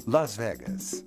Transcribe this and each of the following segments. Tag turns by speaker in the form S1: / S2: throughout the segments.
S1: Las Vegas.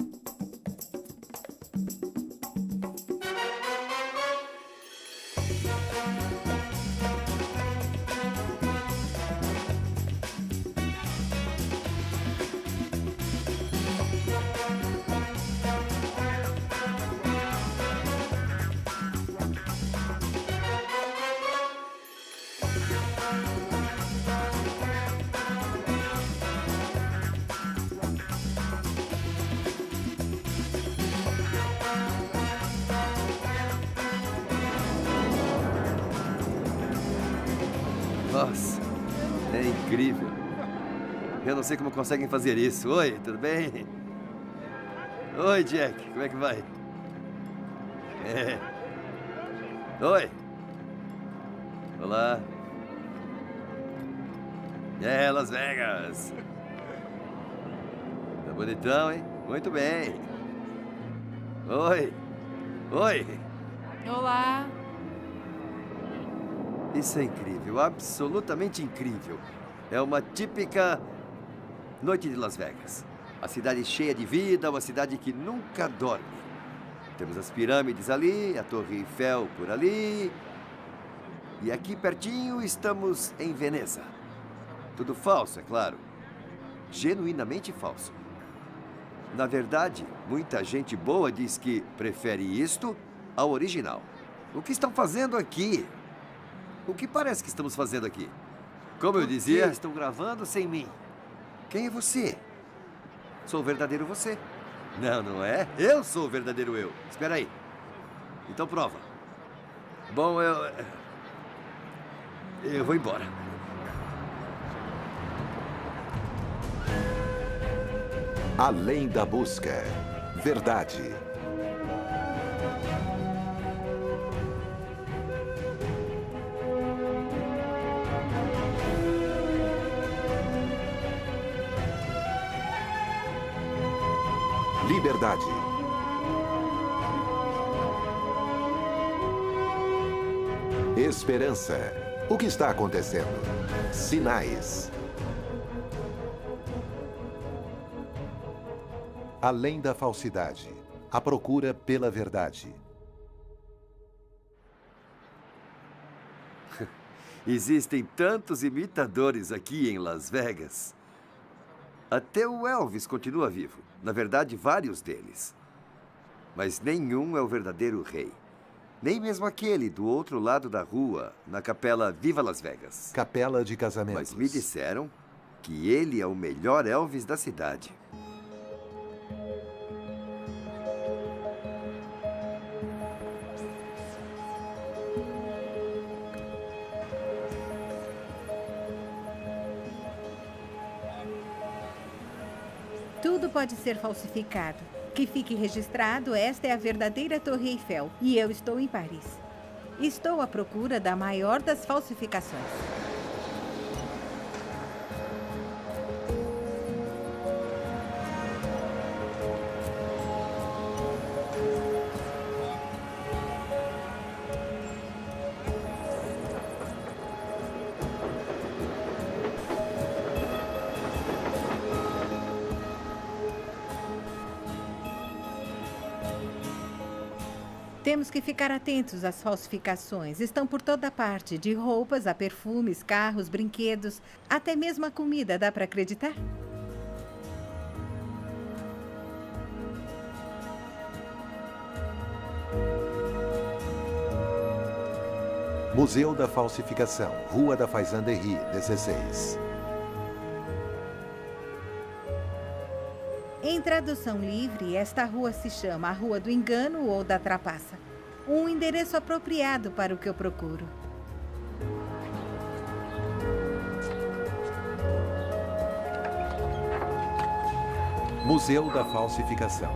S2: Nossa, é incrível. Eu não sei como conseguem fazer isso. Oi, tudo bem? Oi, Jack, como é que vai? Oi. Olá. Las Vegas. Tá bonitão, hein? Muito bem. Oi. Oi.
S3: Olá.
S2: Isso é incrível, absolutamente incrível. É uma típica noite de Las Vegas. A cidade cheia de vida, uma cidade que nunca dorme. Temos as pirâmides ali, a Torre Eiffel por ali. E aqui pertinho estamos em Veneza. Tudo falso, é claro. Genuinamente falso. Na verdade, muita gente boa diz que prefere isto ao original. O que estão fazendo aqui? O que parece que estamos fazendo aqui? Como eu dizia...
S4: Estão gravando sem mim.
S2: Quem é você? Sou o verdadeiro você. Não, não é? Eu sou o verdadeiro eu. Espera aí. Então prova. Bom, eu vou embora.
S1: Além da busca. Verdade. Liberdade. Esperança. O que está acontecendo? Sinais. Além da falsidade. A procura pela verdade.
S2: Existem tantos imitadores aqui em Las Vegas. Até o Elvis continua vivo. Na verdade, vários deles. Mas nenhum é o verdadeiro rei. Nem mesmo aquele do outro lado da rua, na capela Viva Las Vegas.
S1: Capela de casamentos.
S2: Mas me disseram que ele é o melhor Elvis da cidade.
S5: Tudo pode ser falsificado. Que fique registrado, esta é a verdadeira Torre Eiffel e eu estou em Paris. Estou à procura da maior das falsificações. Temos que ficar atentos às falsificações. Estão por toda parte, de roupas a perfumes, carros, brinquedos, até mesmo a comida. Dá para acreditar?
S1: Museu da Falsificação, Rua da Fazanderie, 16.
S5: Em tradução livre, esta rua se chama a Rua do Engano ou da Trapaça. Um endereço apropriado para o que eu procuro.
S1: Museu da Falsificação.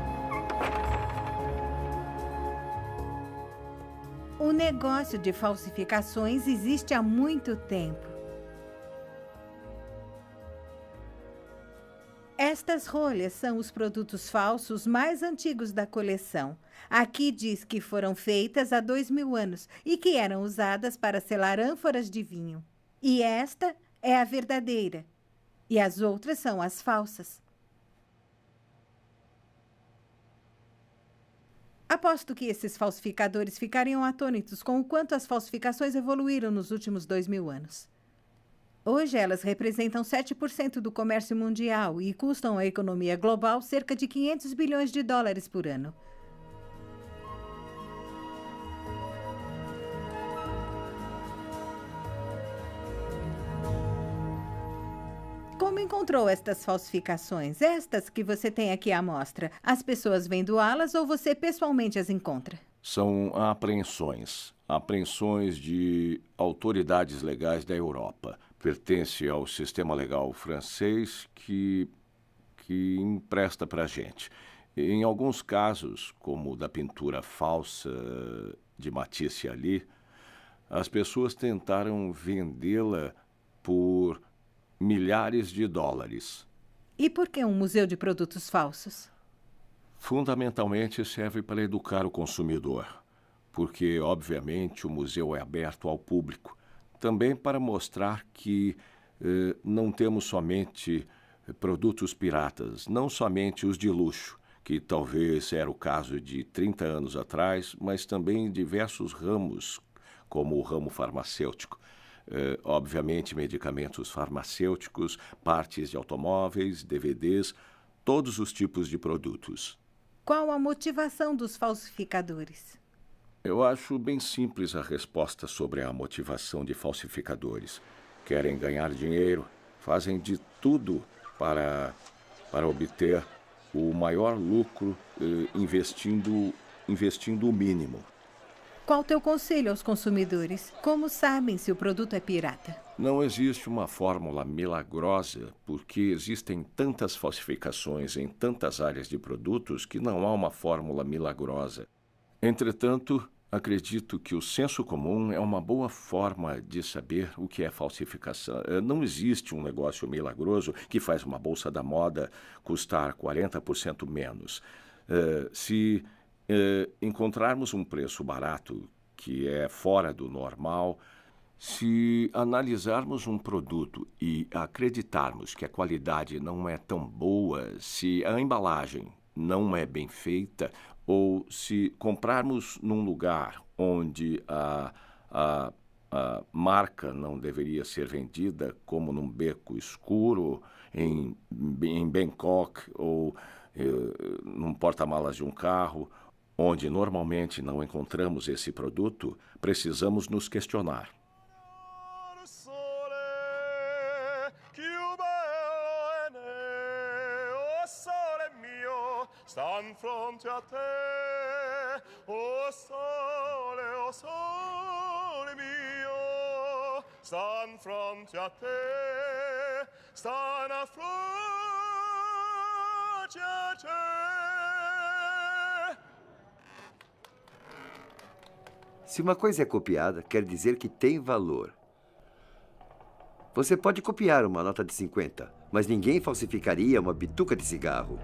S5: O negócio de falsificações existe há muito tempo. Estas rolhas são os produtos falsos mais antigos da coleção. Aqui diz que foram feitas há 2000 anos e que eram usadas para selar ânforas de vinho. E esta é a verdadeira. E as outras são as falsas. Aposto que esses falsificadores ficariam atônitos com o quanto as falsificações evoluíram nos últimos 2000 anos. Hoje, elas representam 7% do comércio mundial e custam à economia global cerca de 500 bilhões de dólares por ano. Como encontrou estas falsificações? Estas que você tem aqui à mostra. As pessoas vêm doá-las ou você pessoalmente as encontra?
S3: São apreensões de autoridades legais da Europa. Pertence ao sistema legal francês que empresta para a gente. Em alguns casos, como o da pintura falsa de Matisse ali, as pessoas tentaram vendê-la por milhares de dólares.
S5: E por que um museu de produtos falsos?
S3: Fundamentalmente serve para educar o consumidor, porque, obviamente, o museu é aberto ao público. Também para mostrar que não temos somente produtos piratas, não somente os de luxo, que talvez era o caso de 30 anos atrás, mas também em diversos ramos, como o ramo farmacêutico. Obviamente, medicamentos farmacêuticos, partes de automóveis, DVDs, todos os tipos de produtos.
S5: Qual a motivação dos falsificadores?
S3: Eu acho bem simples a resposta sobre a motivação de falsificadores. Querem ganhar dinheiro, fazem de tudo para obter o maior lucro investindo o mínimo.
S5: Qual o teu conselho aos consumidores? Como sabem se o produto é pirata?
S3: Não existe uma fórmula milagrosa, porque existem tantas falsificações em tantas áreas de produtos que não há uma fórmula milagrosa. Entretanto, acredito que o senso comum é uma boa forma de saber o que é falsificação. Não existe um negócio milagroso que faz uma bolsa da moda custar 40% menos. Se encontrarmos um preço barato que é fora do normal, se analisarmos um produto e acreditarmos que a qualidade não é tão boa, se a embalagem não é bem feita, ou se comprarmos num lugar onde a marca não deveria ser vendida, como num beco escuro, em Bangkok, ou num porta-malas de um carro, onde normalmente não encontramos esse produto, precisamos nos questionar.
S4: Stan fronte a te, o sole mio, stan fronte a te, stan a fronte a te.
S2: Se uma coisa é copiada, quer dizer que tem valor. Você pode copiar uma nota de 50, mas ninguém falsificaria uma bituca de cigarro.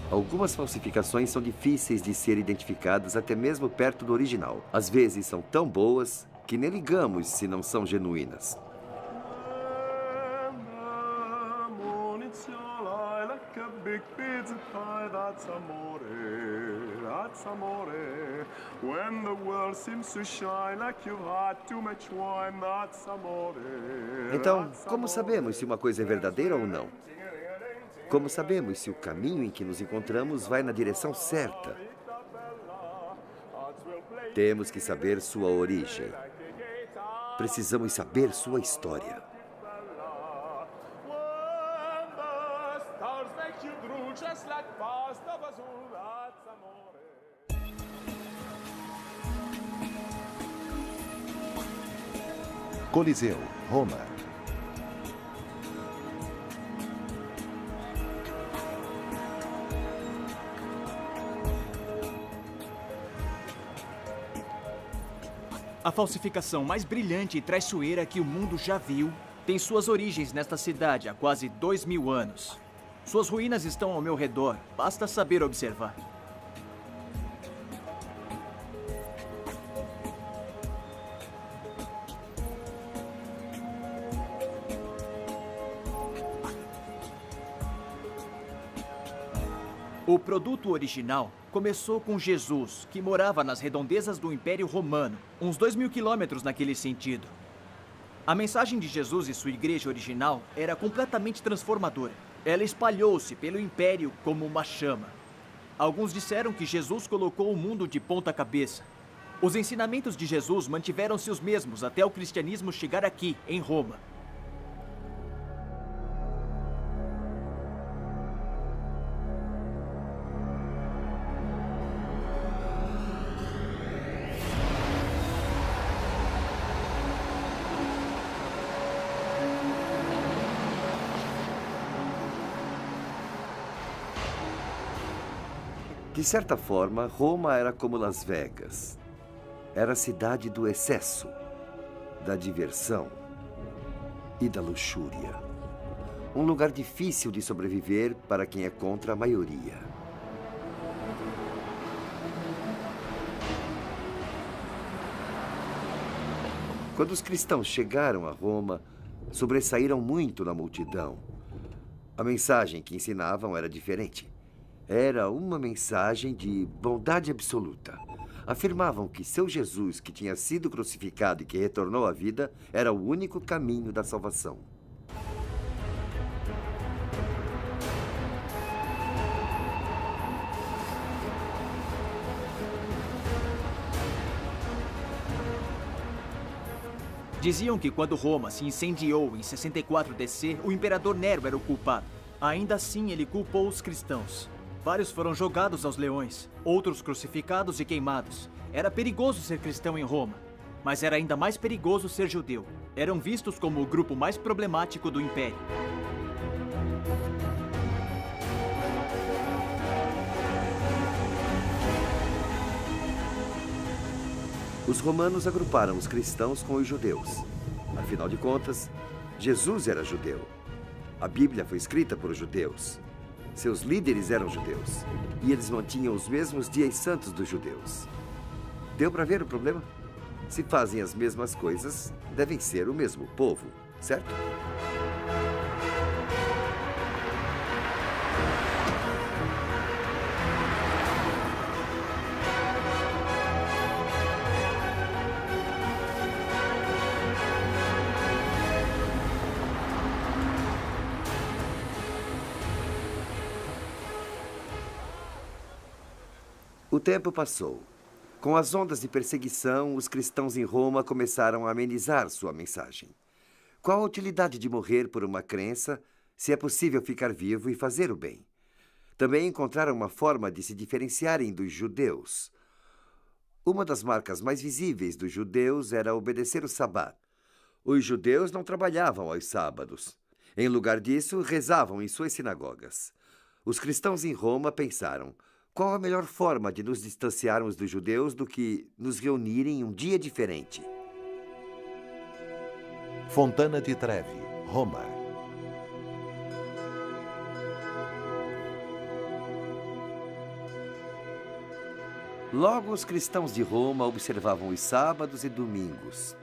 S2: Algumas falsificações são difíceis de ser identificadas até mesmo perto do original. Às vezes são tão boas que nem ligamos se não são genuínas. Então, como sabemos se uma coisa é verdadeira ou não? Como sabemos se o caminho em que nos encontramos vai na direção certa? Temos que saber sua origem. Precisamos saber sua história.
S1: Coliseu, Roma.
S6: A falsificação mais brilhante e traiçoeira que o mundo já viu tem suas origens nesta cidade há quase 2000 anos. Suas ruínas estão ao meu redor, basta saber observar. O produto original começou com Jesus, que morava nas redondezas do Império Romano, uns 2.000 quilômetros naquele sentido. A mensagem de Jesus e sua igreja original era completamente transformadora. Ela espalhou-se pelo Império como uma chama. Alguns disseram que Jesus colocou o mundo de ponta cabeça. Os ensinamentos de Jesus mantiveram-se os mesmos até o cristianismo chegar aqui, em Roma.
S2: De certa forma, Roma era como Las Vegas. Era a cidade do excesso, da diversão e da luxúria. Um lugar difícil de sobreviver para quem é contra a maioria. Quando os cristãos chegaram a Roma, sobressaíram muito na multidão. A mensagem que ensinavam era diferente. Era uma mensagem de bondade absoluta. Afirmavam que seu Jesus, que tinha sido crucificado e que retornou à vida, era o único caminho da salvação.
S6: Diziam que quando Roma se incendiou em 64 DC, o imperador Nero era o culpado. Ainda assim, ele culpou os cristãos. Vários foram jogados aos leões, outros crucificados e queimados. Era perigoso ser cristão em Roma, mas era ainda mais perigoso ser judeu. Eram vistos como o grupo mais problemático do império.
S2: Os romanos agruparam os cristãos com os judeus. Afinal de contas, Jesus era judeu. A Bíblia foi escrita por judeus. Seus líderes eram judeus. E eles mantinham os mesmos dias santos dos judeus. Deu para ver o problema? Se fazem as mesmas coisas, devem ser o mesmo povo, certo? O tempo passou. Com as ondas de perseguição, os cristãos em Roma começaram a amenizar sua mensagem. Qual a utilidade de morrer por uma crença, se é possível ficar vivo e fazer o bem? Também encontraram uma forma de se diferenciarem dos judeus. Uma das marcas mais visíveis dos judeus era obedecer o sabá. Os judeus não trabalhavam aos sábados. Em lugar disso, rezavam em suas sinagogas. Os cristãos em Roma pensaram: qual a melhor forma de nos distanciarmos dos judeus do que nos reunir em um dia diferente?
S1: Fontana di Trevi, Roma.
S2: Logo, os cristãos de Roma observavam os sábados e domingos.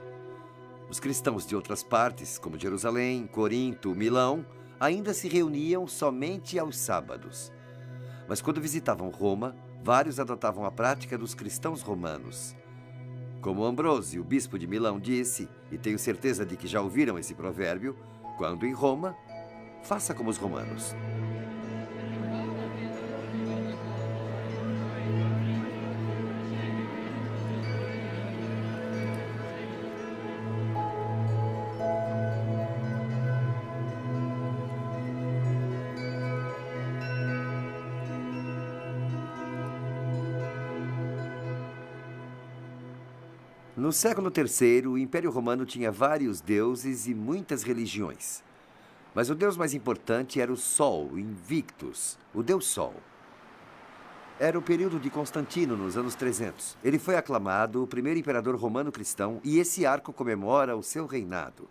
S2: Os cristãos de outras partes, como Jerusalém, Corinto, Milão, ainda se reuniam somente aos sábados. Mas quando visitavam Roma, vários adotavam a prática dos cristãos romanos. Como Ambrósio, o bispo de Milão, disse, e tenho certeza de que já ouviram esse provérbio: quando em Roma, faça como os romanos. No século III, o Império Romano tinha vários deuses e muitas religiões. Mas o deus mais importante era o Sol, o Invictus, o Deus Sol. Era o período de Constantino, nos anos 300. Ele foi aclamado o primeiro imperador romano cristão e esse arco comemora o seu reinado.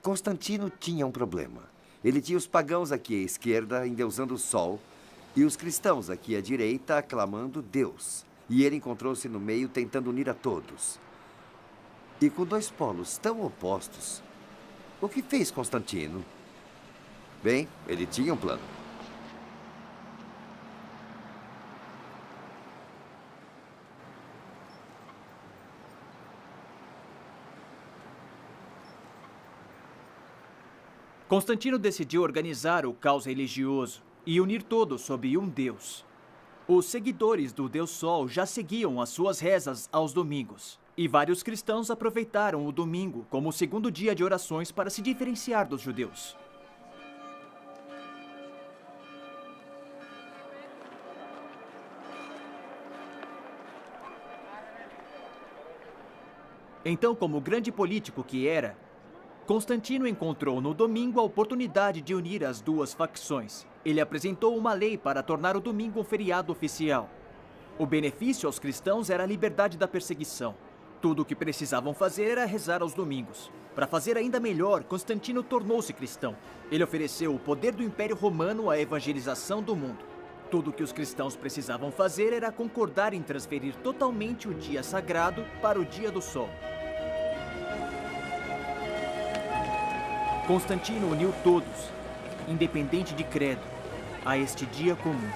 S2: Constantino tinha um problema. Ele tinha os pagãos aqui à esquerda endeusando o Sol e os cristãos aqui à direita aclamando Deus. E ele encontrou-se no meio tentando unir a todos. E com dois polos tão opostos, o que fez Constantino? Bem, ele tinha um plano.
S6: Constantino decidiu organizar o caos religioso e unir todos sob um Deus. Os seguidores do Deus Sol já seguiam as suas rezas aos domingos. E vários cristãos aproveitaram o domingo como o segundo dia de orações para se diferenciar dos judeus. Então, como grande político que era, Constantino encontrou no domingo a oportunidade de unir as duas facções. Ele apresentou uma lei para tornar o domingo um feriado oficial. O benefício aos cristãos era a liberdade da perseguição. Tudo o que precisavam fazer era rezar aos domingos. Para fazer ainda melhor, Constantino tornou-se cristão. Ele ofereceu o poder do Império Romano à evangelização do mundo. Tudo o que os cristãos precisavam fazer era concordar em transferir totalmente o dia sagrado para o dia do sol. Constantino uniu todos, independente de credo, a este dia comum.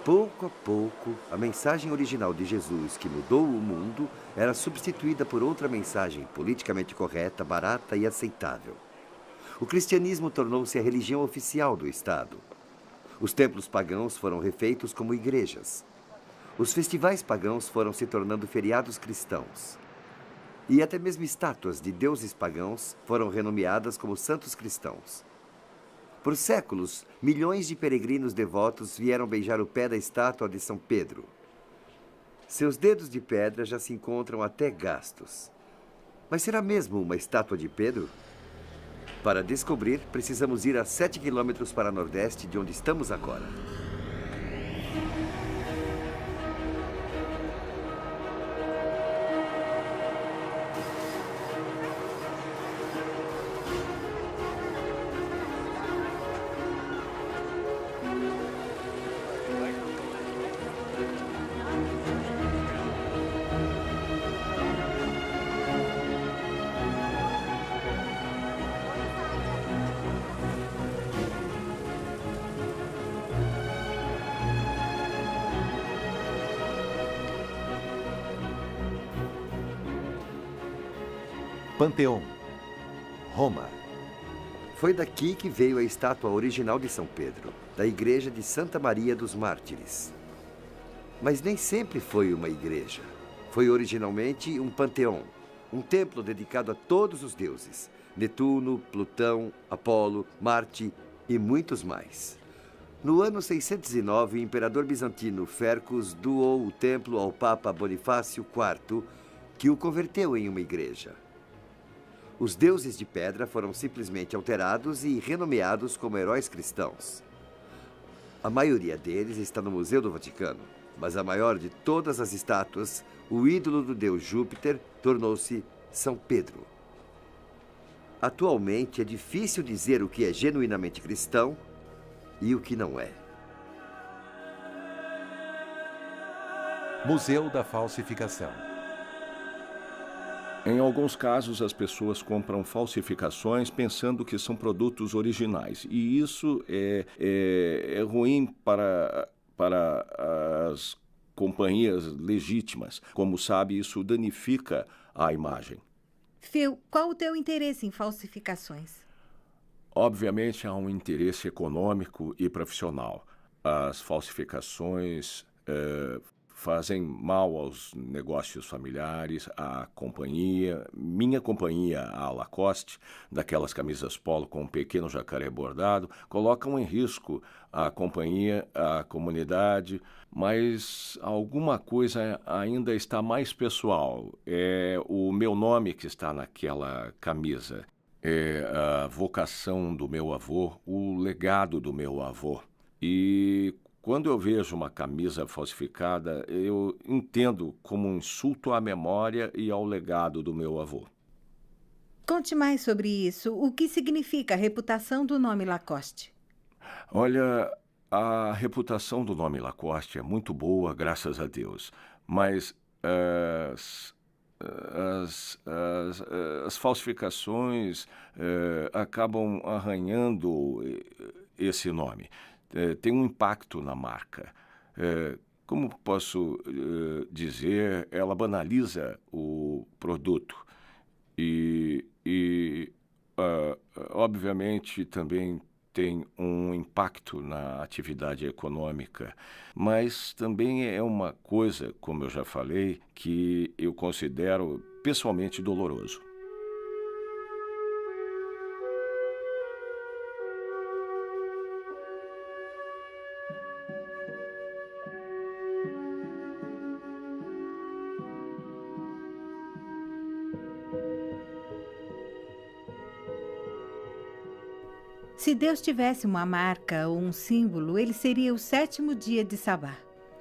S2: Pouco a pouco, a mensagem original de Jesus, que mudou o mundo, era substituída por outra mensagem politicamente correta, barata e aceitável. O cristianismo tornou-se a religião oficial do Estado. Os templos pagãos foram refeitos como igrejas. Os festivais pagãos foram se tornando feriados cristãos. E até mesmo estátuas de deuses pagãos foram renomeadas como santos cristãos. Por séculos, milhões de peregrinos devotos vieram beijar o pé da estátua de São Pedro. Seus dedos de pedra já se encontram até gastos. Mas será mesmo uma estátua de Pedro? Para descobrir, precisamos ir a 7 quilômetros para nordeste de onde estamos agora.
S1: Panteão, Roma.
S2: Foi daqui que veio a estátua original de São Pedro, da igreja de Santa Maria dos Mártires. Mas nem sempre foi uma igreja. Foi originalmente um panteão, um templo dedicado a todos os deuses: Netuno, Plutão, Apolo, Marte e muitos mais. No ano 609, o imperador bizantino Fercus doou o templo ao Papa Bonifácio IV, que o converteu em uma igreja. Os deuses de pedra foram simplesmente alterados e renomeados como heróis cristãos. A maioria deles está no Museu do Vaticano, mas a maior de todas as estátuas, o ídolo do deus Júpiter, tornou-se São Pedro. Atualmente é difícil dizer o que é genuinamente cristão e o que não é.
S1: Museu da Falsificação.
S3: Em alguns casos, as pessoas compram falsificações pensando que são produtos originais. E isso é ruim para as companhias legítimas. Como sabe, isso danifica a imagem.
S5: Phil, qual o teu interesse em falsificações?
S3: Obviamente, há um interesse econômico e profissional. As falsificações fazem mal aos negócios familiares, à companhia. Minha companhia, a Lacoste, daquelas camisas polo com um pequeno jacaré bordado, colocam em risco a companhia, a comunidade, mas alguma coisa ainda está mais pessoal. É o meu nome que está naquela camisa. É a vocação do meu avô, o legado do meu avô. E quando eu vejo uma camisa falsificada, eu entendo como um insulto à memória e ao legado do meu avô.
S5: Conte mais sobre isso. O que significa a reputação do nome Lacoste?
S3: Olha, a reputação do nome Lacoste é muito boa, graças a Deus. Mas as falsificações acabam arranhando esse nome. Tem um impacto na marca. Como posso dizer, ela banaliza o produto e obviamente, também tem um impacto na atividade econômica, mas também é uma coisa, como eu já falei, que eu considero pessoalmente doloroso.
S5: Se Deus tivesse uma marca ou um símbolo, ele seria o 7º dia de Sabá.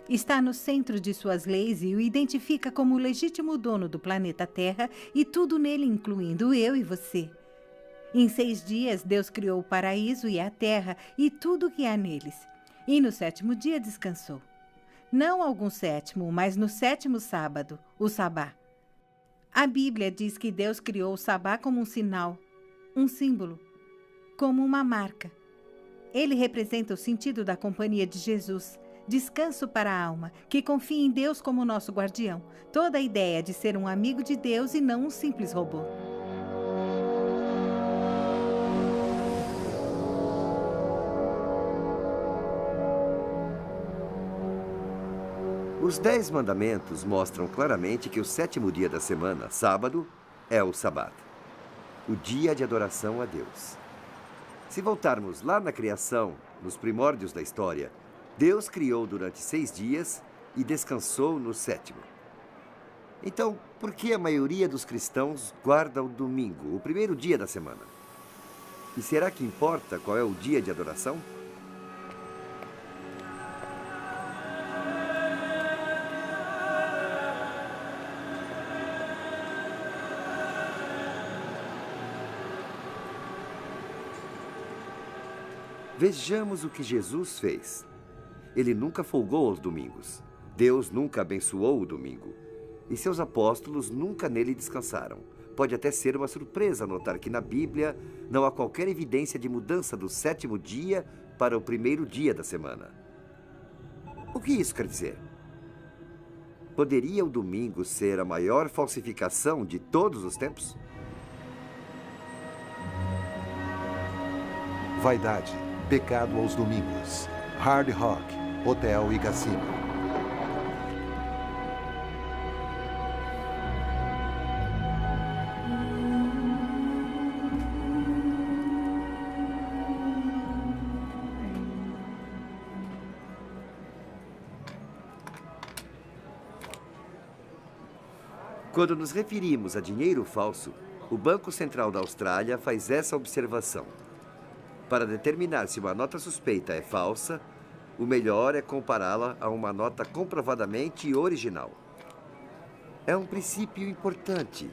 S5: Está no centro de suas leis e o identifica como o legítimo dono do planeta Terra e tudo nele, incluindo eu e você. Em 6 dias, Deus criou o paraíso e a terra e tudo o que há neles. E no 7º dia descansou. Não algum 7º, mas no 7º sábado, o Sabá. A Bíblia diz que Deus criou o Sabá como um sinal, um símbolo, como uma marca. Ele representa o sentido da companhia de Jesus, descanso para a alma, que confia em Deus como nosso guardião. Toda a ideia de ser um amigo de Deus e não um simples robô.
S2: Os 10 mandamentos mostram claramente que o 7º dia da semana, sábado, é o Sabá, o dia de adoração a Deus. Se voltarmos lá na criação, nos primórdios da história, Deus criou durante 6 dias e descansou no 7º. Então, por que a maioria dos cristãos guarda o domingo, o primeiro dia da semana? E será que importa qual é o dia de adoração? Vejamos o que Jesus fez. Ele nunca folgou aos domingos. Deus nunca abençoou o domingo. E seus apóstolos nunca nele descansaram. Pode até ser uma surpresa notar que na Bíblia não há qualquer evidência de mudança do 7º dia para o primeiro dia da semana. O que isso quer dizer? Poderia o domingo ser a maior falsificação de todos os tempos?
S1: Vaidade, pecado aos domingos. Hard Rock, hotel e cassino.
S2: Quando nos referimos a dinheiro falso, o Banco Central da Austrália faz essa observação. Para determinar se uma nota suspeita é falsa, o melhor é compará-la a uma nota comprovadamente original. É um princípio importante.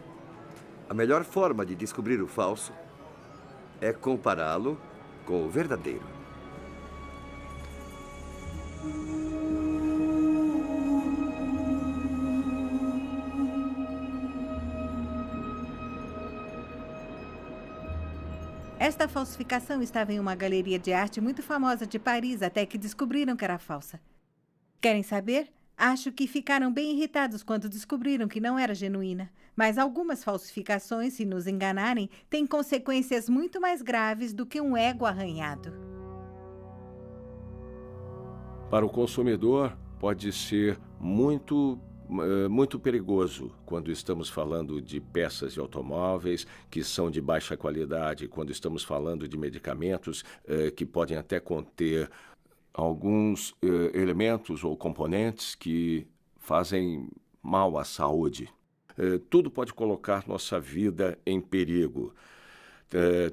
S2: A melhor forma de descobrir o falso é compará-lo com o verdadeiro.
S5: Esta falsificação estava em uma galeria de arte muito famosa de Paris, até que descobriram que era falsa. Querem saber? Acho que ficaram bem irritados quando descobriram que não era genuína. Mas algumas falsificações, se nos enganarem, têm consequências muito mais graves do que um ego arranhado.
S3: Para o consumidor, pode ser muito perigoso quando estamos falando de peças de automóveis que são de baixa qualidade, quando estamos falando de medicamentos que podem até conter alguns elementos ou componentes que fazem mal à saúde. Tudo pode colocar nossa vida em perigo.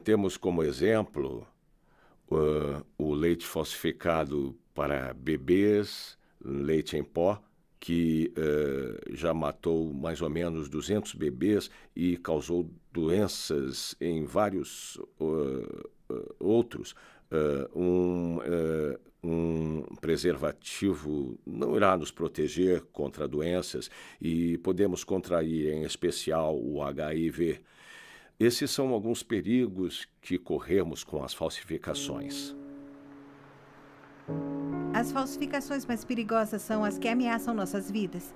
S3: Temos como exemplo o leite falsificado para bebês, leite em pó, que já matou mais ou menos 200 bebês e causou doenças em vários outros. Um preservativo não irá nos proteger contra doenças e podemos contrair, em especial, o HIV. Esses são alguns perigos que corremos com as falsificações.
S5: As falsificações mais perigosas são as que ameaçam nossas vidas.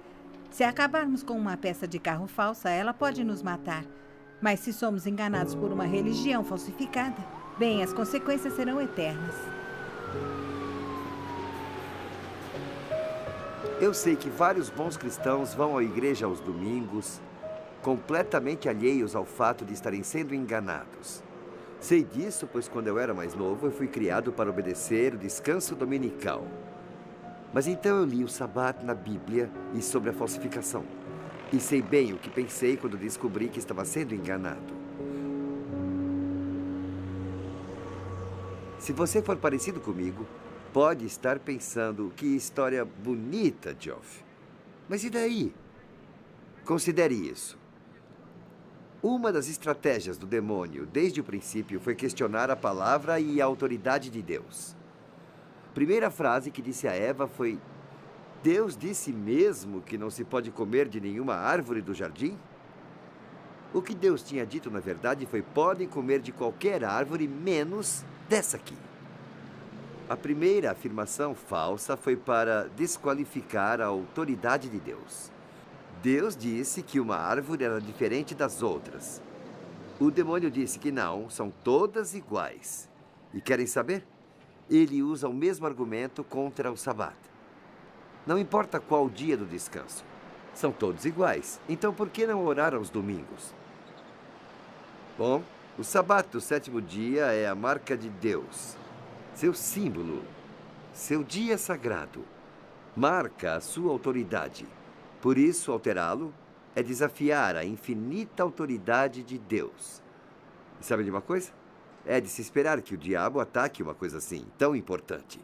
S5: Se acabarmos com uma peça de carro falsa, ela pode nos matar. Mas se somos enganados por uma religião falsificada, bem, as consequências serão eternas.
S2: Eu sei que vários bons cristãos vão à igreja aos domingos, completamente alheios ao fato de estarem sendo enganados. Sei disso, pois quando eu era mais novo, eu fui criado para obedecer o descanso dominical. Mas então eu li o Shabat na Bíblia e sobre a falsificação. E sei bem o que pensei quando descobri que estava sendo enganado. Se você for parecido comigo, pode estar pensando, que história bonita, Geoff. Mas e daí? Considere isso. Uma das estratégias do demônio, desde o princípio, foi questionar a palavra e a autoridade de Deus. A primeira frase que disse a Eva foi: Deus disse mesmo que não se pode comer de nenhuma árvore do jardim? O que Deus tinha dito, na verdade, foi: podem comer de qualquer árvore, menos dessa aqui. A primeira afirmação falsa foi para desqualificar a autoridade de Deus. Deus disse que uma árvore era diferente das outras. O demônio disse que não, são todas iguais. E querem saber? Ele usa o mesmo argumento contra o Shabat. Não importa qual dia do descanso. São todos iguais. Então por que não orar aos domingos? Bom, o Shabat do sétimo dia é a marca de Deus. Seu símbolo, seu dia sagrado, marca a sua autoridade. Por isso, alterá-lo é desafiar a infinita autoridade de Deus. E sabe de uma coisa? É de se esperar que o diabo ataque uma coisa assim, tão importante.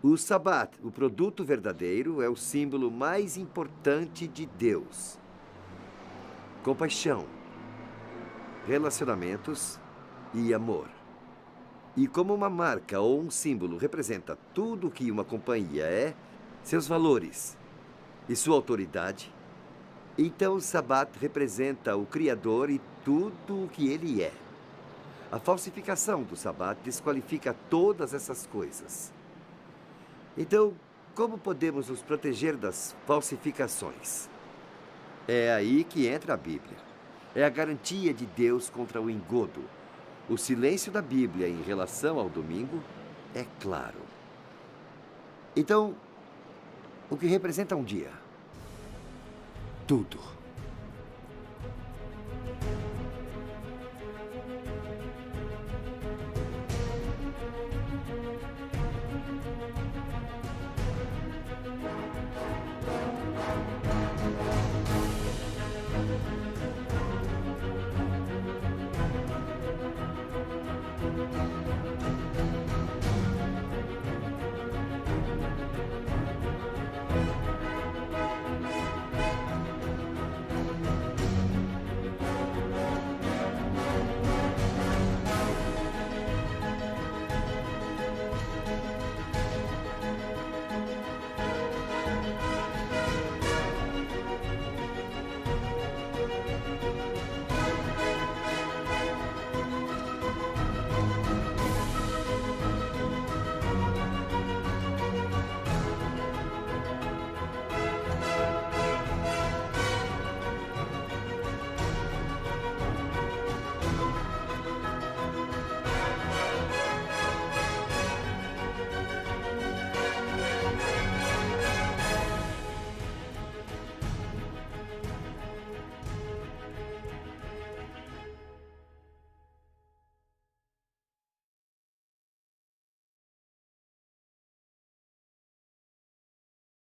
S2: O Shabat, o produto verdadeiro, é o símbolo mais importante de Deus. Compaixão, relacionamentos e amor. E como uma marca ou um símbolo representa tudo o que uma companhia é, seus valores e sua autoridade, então o Shabat representa o Criador e tudo o que ele é. A falsificação do Shabat desqualifica todas essas coisas. Então, como podemos nos proteger das falsificações? É aí que entra a Bíblia. É a garantia de Deus contra o engodo. O silêncio da Bíblia em relação ao domingo é claro. Então, o que representa um dia? Tudo.